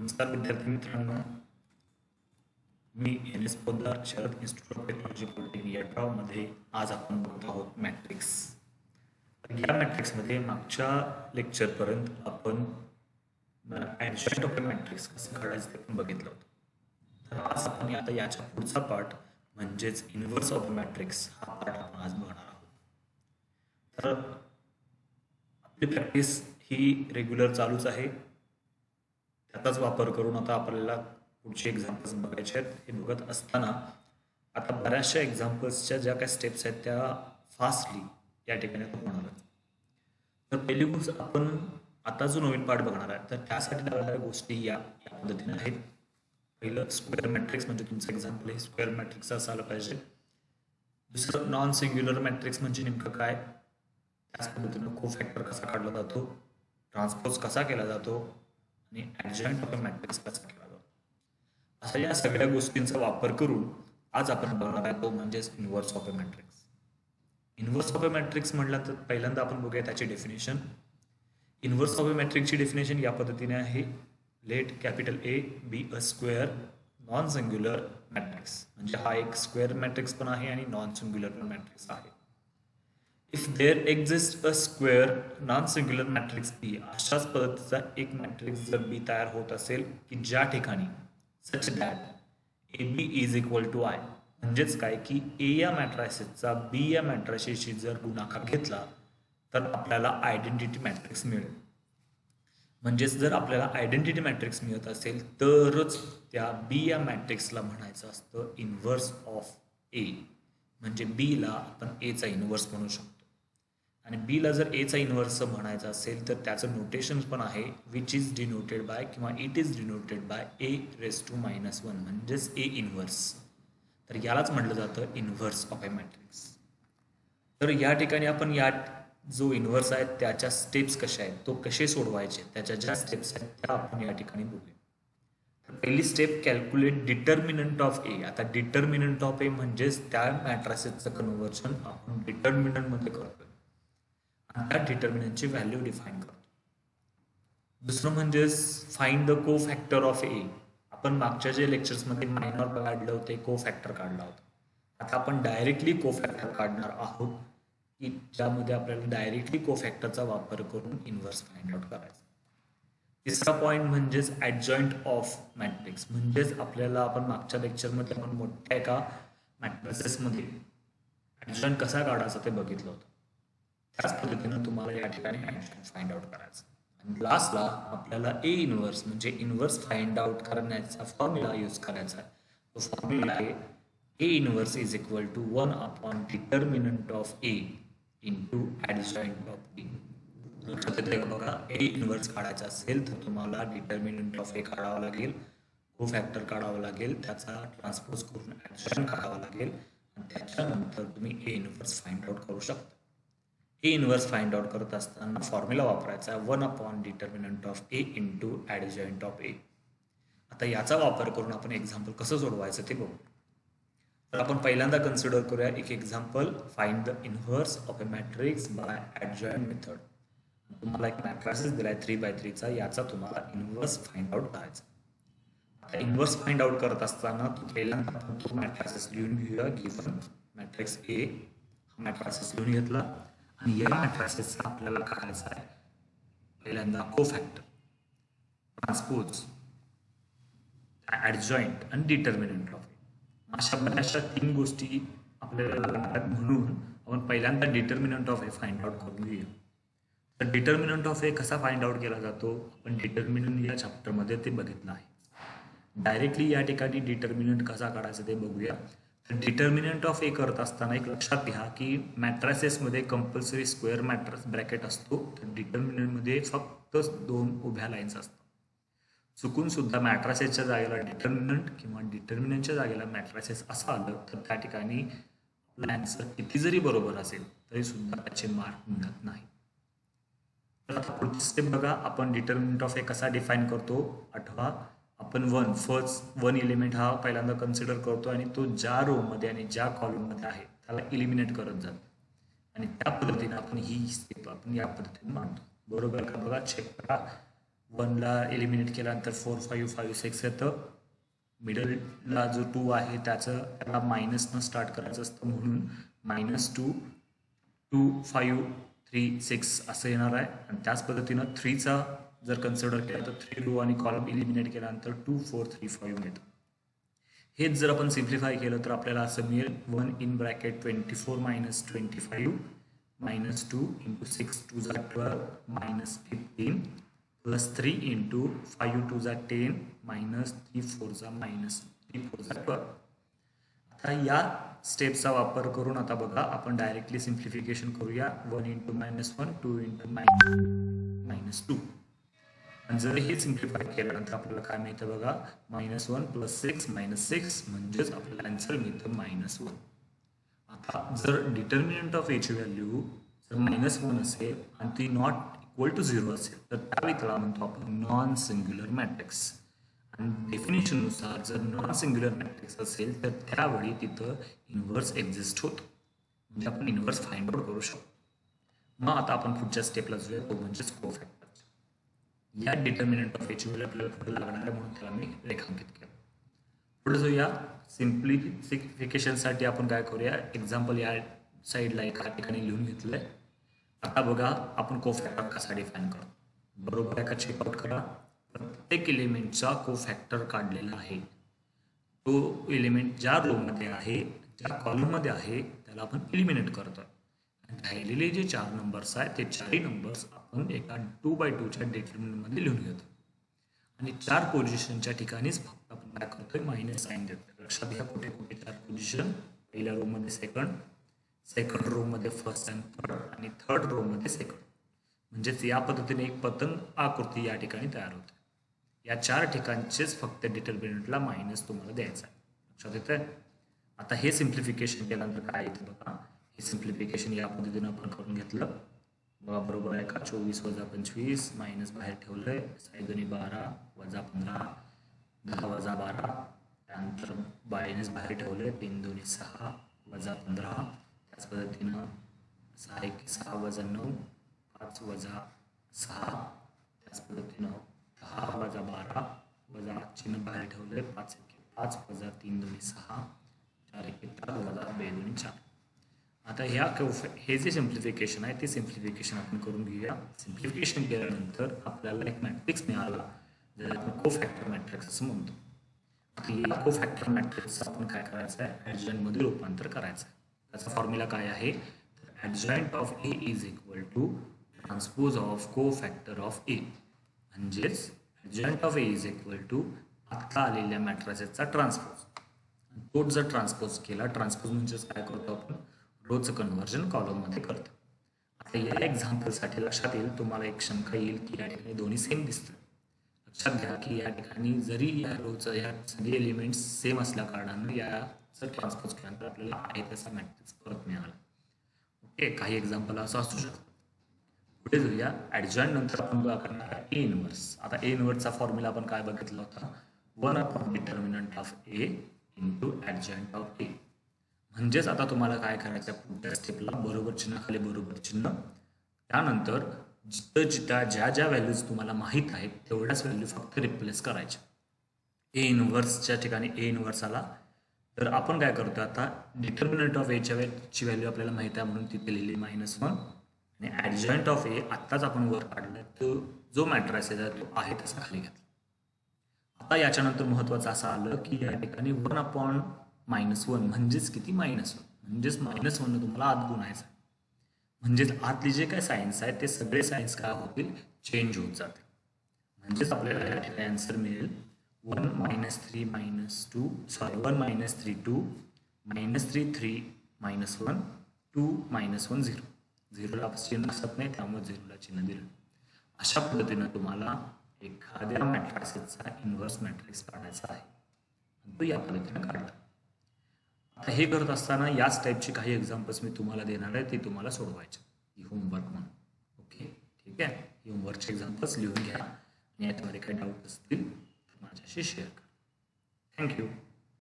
नमस्कार विद्यार्थी मित्रांनो, मी NS Poddar, Sharad Institute of Technology Polytechnic यड्रावमध्ये आज आपण बघत आहोत मॅट्रिक्स. या मॅट्रिक्समध्ये मागच्या लेक्चरपर्यंत आपण ॲडजॉइंट ऑफ द मॅट्रिक्स कसं काढायचं ते पण बघितलं होतं. तर आज आपण आता याच्या पुढचा पार्ट म्हणजेच इन्व्हर्स ऑफ द मॅट्रिक्स हा पार्ट आपण आज बघणार आहोत. तर आपली प्रॅक्टिस ही रेग्युलर चालूच आहे. त्याचाच वापर करून आता आपल्याला पुढचे एक्झाम्पल्स बघायचे आहेत. हे बघत असताना आता बऱ्याचशा एक्झाम्पल्सच्या ज्या काही स्टेप्स आहेत त्या फास्टली या ठिकाणी आपण होणार आहेत. तर पहिली गोष्ट आपण आता जो नवीन पार्ट बघणार आहे तर त्यासाठी लागणाऱ्या गोष्टी या पद्धतीने आहेत. पहिलं स्क्वेअर मॅट्रिक्स म्हणजे तुमचं एक्झाम्पल हे स्क्वेअर मॅट्रिक्स असायला पाहिजे. दुसरं नॉन सिंग्युलर मॅट्रिक्स म्हणजे नेमकं काय, त्याच पद्धतीनं को फॅक्टर कसा काढला जातो, ट्रान्सपोज कसा केला जातो आणि ॲडजॉइंट ऑफ अ मॅट्रिक्स कसा केला जातो, अशा या सगळ्या गोष्टींचा वापर करून आज आपण बघणार आहे तो म्हणजेच inverse of a matrix. Inverse of a matrix म्हटलं तर पहिल्यांदा आपण बघूया त्याची डेफिनेशन. इन्व्हर्स ऑफ अ मॅट्रिक्सची डेफिनेशन या पद्धतीने आहे. Let capital A be a square non singular matrix, म्हणजे हा एक स्क्वेअर मॅट्रिक्स पण आहे आणि नॉन सिंग्युलर पण मॅट्रिक्स आहे. If there exist a square non singular matrix B, अशाच पद्धतीचा एक मॅट्रिक्स जर बी तयार होत असेल की ज्या ठिकाणी such that A B is equal to I, म्हणजेच काय की ए या मॅट्रायसिसचा बी या मॅट्रायसिसशी जर गुणाकार घेतला तर आपल्याला आयडेंटिटी मॅट्रिक्स मिळेल. म्हणजेच जर आपल्याला आयडेंटिटी मॅट्रिक्स मिळत असेल तरच त्या बी या मॅट्रिक्सला म्हणायचं असतं इन्व्हर्स ऑफ ए, म्हणजे बीला आपण एचा इन्व्हर्स म्हणू शकतो. आणि बीला जर एचा इन्व्हर्स म्हणायचं असेल तर त्याचं नोटेशन पण आहे विच इज डिनोटेड बाय किंवा it is denoted by A raise to -1 म्हणजेच ए इन्व्हर्स. तर यालाच म्हटलं जातं इन्व्हर्स ऑफ ए मॅट्रिक्स. तर या ठिकाणी आपण या जो इन्व्हर्स आहे त्याच्या स्टेप्स कशा आहेत, तो कसे सोडवायचे, त्याच्या ज्या स्टेप्स आहेत त्या आपण या ठिकाणी बघूया. पहिली step calculate determinant of A. आता डिटर्मिनंट ऑफ ए म्हणजेच त्या मॅट्रिक्सचं कन्व्हर्शन आपण डिटर्मिनंट मध्ये करतोय आणि त्या डिटर्मिनंटची व्हॅल्यू डिफाईन करतो. दुसरं म्हणजेच फाइंड द को फॅक्टर ऑफ ए. आपण मागच्या जे लेक्चर्समध्ये मायनॉर काढलं होते, को फॅक्टर काढला होता. आता आपण डायरेक्टली को फॅक्टर काढणार आहोत की ज्यामध्ये आपल्याला डायरेक्टली को फॅक्टरचा वापर करून इन्व्हर्स फाइंड आउट करायचा. तिसरा पॉईंट म्हणजेच ॲडजॉइंट ऑफ मॅट्रिक्स, म्हणजेच आपल्याला आपण मागच्या लेक्चरमध्ये आपण मोठ्या एका मॅट्रिक्समध्ये ॲडजॉइंट कसा काढायचा ते बघितलं होतं. त्याच पद्धतीनं तुम्हाला या ठिकाणी ॲडजॉइंट फाइंड आउट करायचं. आणि लास्टला आपल्याला ए इन्व्हर्स म्हणजे इन्व्हर्स फाइंड आउट करण्याचा फॉर्म्युला यूज करायचा आहे. तो फॉर्म्युला आहे A inverse is equal to 1 upon determinant of A into adjoint of B. बघा, ए इन्व्हर्स काढायचा असेल तर तुम्हाला डिटर्मिनंट ऑफ ए काढावं लागेल, को फॅक्टर काढावं लागेल, त्याचा ट्रान्सपोज करून ॲडजॉइंट काढावं लागेल आणि त्याच्यानंतर तुम्ही ए इन्व्हर्स फाइंड आउट करू शकता. ए इन्व्हर्स फाइंड आउट करत असताना फॉर्म्युला वापरायचा 1 upon determinant of A into adjoint of A. आता याचा वापर करून आपण एक्झाम्पल कसं सोडवायचं ते बघू. तर आपण पहिल्यांदा कन्सिडर करूया एक example, find the inverse of a matrix by adjoint method. तुम्हाला एक मॅट्रिक्स दिलाय 3x3 चा, याचा तुम्हाला इन्व्हर्स फाइंड आउट करायचा. आता इन्व्हर्स फाइंड आउट करत असताना पहिल्यांदा आपण तो मॅट्रिक्स लिहून घेऊया. गिव्हन मॅट्रिक्स ए हा मॅट्रिक्स लिहून घेतला आणि या मॅट्रिक्सचा आपल्याला काढायचा आहे पहिल्यांदा को फॅक्टर, ट्रान्सपोज, ॲडजॉइंट आणि डिटर्मिनंट ऑफ ए. अशा बऱ्याचशा 3 गोष्टी आपल्याला लागतात, म्हणून आपण पहिल्यांदा determinant of A find out करून घेऊया. तर डिटर्मिनंट ऑफ ए कसा फाइंड आउट केला जातो, आपण डिटर्मिनंट या चॅप्टरमध्ये ते बघितलं आहे. डायरेक्टली या ठिकाणी डिटर्मिनंट कसा काढायचं ते बघूया. तर डिटर्मिनंट ऑफ ए करत असताना एक लक्षात घ्या की मॅट्रायसेसमध्ये कंपल्सरी स्क्वेअर मॅट्रिक्स ब्रॅकेट असतो, तर डिटर्मिनंटमध्ये फक्त 2 उभ्या लाईन्स असतात. चुकून सुद्धा मॅट्रायसेसच्या जागेला डिटर्मिनंट किंवा डिटर्मिनंटच्या जागेला मॅट्रायसेस असं आलं तर त्या ठिकाणी आपला आन्सर किती जरी बरोबर असेल तरी सुद्धा त्याचे मार्क मिळत नाही. तर आता पुढची स्टेप बघा, आपण डिटर्मिनंट ऑफ ए कसा डिफाईन करतो. आठवा, आपण 1 एलिमेंट हा पहिल्यांदा कन्सिडर करतो आणि तो ज्या रो मध्ये आणि ज्या कॉलम मध्ये आहे त्याला इलिमिनेट करत जातो आणि त्या पद्धतीने आपण ही स्टेप आपण या पद्धतीने मांडतो. बरोबर का? बघा, चेक करा. 1ला एलिमिनेट केल्यानंतर 4 5 5 6 येतं. मिडलला जो 2 आहे त्याला मायनसनं स्टार्ट करायचं असतं, म्हणून -2 2 5 3 6 असं येणार आहे. आणि त्याच पद्धतीनं 3चा जर कन्सिडर केला तर 3 रो आणि कॉलम इलिमिनेट केल्यानंतर 2 4 3 5 मिळतं. हेच जर आपण सिम्प्लिफाय केलं तर आपल्याला असं मिळेल 1 in bracket 24 minus 25 minus 2 into 6 2 जा 12 मायनस 15 प्लस 3 इंटू 5 2 जा 10 मायनस 3 4 जा मायनस 3 4 जा 12. आता या स्टेपचा वापर करून आता बघा आपण डायरेक्टली सिम्प्लिफिकेशन करूया. 1 इंटू -1 2 इंटू -2. आणि जर हे सिम्प्लिफाय केल्यानंतर आपल्याला काय मिळतं बघा, -1 प्लस 6 मायनस 6 म्हणजेच आपल्याला आन्सर मिळतं -1. आता जर डिटर्मिनंट ऑफ एची व्हॅल्यू जर -1 असेल आणि ती नॉट इक्वल टू 0 असेल तर त्यावेळी त्याला म्हणतो आपण नॉन सिंग्युलर मॅट्रिक्स. आणि डेफिनेशननुसार जर नॉन सिंग्युलर मॅट्रिक्स असेल तर त्यावेळी तिथं इन्व्हर्स एक्झिस्ट होतो, म्हणजे आपण इन्व्हर्स फाइंड आउट करू शकतो. मग आता आपण पुढच्या स्टेपला जाऊया, तो म्हणजेच कोफॅक्टर. या डिटर्मिनंट ऑफ एची व्हॅल्यू आपल्याला पुढे लागणार आहे म्हणून त्याला मी रेखांकित केलं. पुढे जाऊया. सिम्प्लिफिकेशनसाठी आपण काय करूया, एक्झाम्पल या साईडला एका ठिकाणी लिहून घेतलंय. आता बघा आपण कोफॅक्टर कसा डिफाईन करतो. बरोबर आहे का, चेकआउट करा. प्रत्येक एलिमेंटचा कोफॅक्टर काढलेला आहे. तो एलिमेंट ज्या रोमध्ये आहे ज्या कॉलममध्ये आहे त्याला आपण एलिमिनेट करतो. राहिलेले जे 4 नंबर्स आहेत ते 4ही नंबर्स आपण एका 2x2च्या डिटर्मिनंटमध्ये लिहून घेतो आणि 4 पोझिशनच्या ठिकाणीच फक्त आपण काय करतोय, मायनस साईन देतो. लक्षात घ्या कुठे कुठे 4 पोझिशन. पहिल्या रो मध्ये सेकंड रो मध्ये फर्स्ट आणि थर्ड, आणि थर्ड रो मध्ये सेकंड. म्हणजेच या पद्धतीने एक पतंग आकृती या ठिकाणी तयार होते. या 4 ठिकाणचेच फक्त डिटर्मिनंटला मायनस तुम्हाला द्यायचा आहे. लक्षात येतंय. आता हे सिम्प्लिफिकेशन केल्यानंतर काय येतं बघा, हे सिम्प्लिफिकेशन या पद्धतीनं आपण करून घेतलं बघा. बरोबर आहे का, 24 वजा 25 मायनस बाहेर ठेवलंय, 6 12 वजा 15 10 वजा 12, त्यानंतर मायनस बाहेर ठेवलंय, 3 2 6 वजा 15. त्याच पद्धतीनं 6 1 6 वजा 9 5 वजा 6. त्याच पद्धतीनं 10 वजा 12 वजा चिन्ह बाहेर ठेवलंय, 5 1 5 वजा 3 2 6 4 1 4 वजा 2 2 4. आता हे जे सिम्प्लिफिकेशन आहे ते सिम्प्लिफिकेशन आपण करून घेऊया. सिम्प्लिफिकेशन केल्यानंतर आपल्याला एक मॅट्रिक्स मिळाला ज्याला आपण कोफॅक्टर मॅट्रिक्स असं म्हणतो. या कोफॅक्टर मॅट्रिक्सचं आपण काय करायचं आहे, ॲडजॉइंटमध्ये रूपांतर करायचं आहे. त्याचा फॉर्म्युला काय आहे, adjoint of A is equal to transpose of cofactor of A. म्हणजेच adjoint of A is equal to आत्ता आलेल्या मॅट्रिक्सचा ट्रान्सपोज. तोच जर ट्रान्सपोज केला, ट्रान्सपोज म्हणजेच काय करतो आपण, रोचं कन्व्हर्जन कॉलममध्ये करतो. आता या एक्झाम्पलसाठी लक्षात येईल तुम्हाला एक शंका येईल की या ठिकाणी दोन्ही सेम दिसतात. लक्षात घ्या की या ठिकाणी जरी या रोचं या सगळे एलिमेंट्स सेम असल्या कारणानं याचं ट्रान्सपोज केल्यानंतर आपल्याला आहे तसा मॅट्रिक्स परत मिळाला. ओके, काही एक्झाम्पल असं असू शकतं. पुढे जाऊया. ॲडजॉइंट नंतर आपण बघा करणार आहे ए इन्व्हर्स. आता ए इन्व्हर्सचा फॉर्म्युला आपण काय बघितला होता, 1 determinant of A into adjoint of A. म्हणजेच आता तुम्हाला काय करायचं आहे, पुढच्या स्टेपला बरोबर चिन्ह खाली बरोबर चिन्ह, त्यानंतर जिथं ज्या व्हॅल्यूज तुम्हाला माहीत आहेत तेवढ्याच व्हॅल्यू फक्त रिप्लेस करायच्या. ए इन्व्हर्सच्या ठिकाणी ए इन्व्हर्स आला तर आपण काय करतो, आता डिटर्मिनंट ऑफ एची व्हॅल्यू आपल्याला माहीत आहे म्हणून तिथे लिहिली -1 आणि ॲडजॉइंट ऑफ ए आत्ताच आपण वर काढला, तो जो मॅट्रिक्स आहे तो आहे तसा खाली घेतला. आता याच्यानंतर महत्त्वाचं असं आलं की या ठिकाणी 1/-1 म्हणजेच किती, -1. म्हणजेच -1 तुम्हाला आत गुणायचं आहे. म्हणजेच आतले जे काय सायन्स आहे ते सगळे सायन्स काय होतील, चेंज होत जातील. म्हणजेच आपल्याला या ठिकाणी आन्सर मिळेल 1 -3 -2 सॉरी 1 -3 2 -3 3 -1 2 -1 0. 0ला चिन्ह असत नाही त्यामुळे 0ला चिन्ह दिलं. अशा पद्धतीनं तुम्हाला एखाद्या मॅट्रिक्सचा इन्व्हर्स मॅट्रिक्स काढायचा आहे, तो या पद्धतीनं काढला. आता हे करत असताना याच टाईपची काही एक्झाम्पल्स मी तुम्हाला देणार आहे, ते तुम्हाला सोडवायचे होमवर्क म्हणून. ओके, ठीक आहे. ही होमवर्कचे एक्झाम्पल्स लिहून घ्या आणि याच्यामध्ये काही डाऊट असतील तर माझ्याशी शेअर करा. थँक्यू.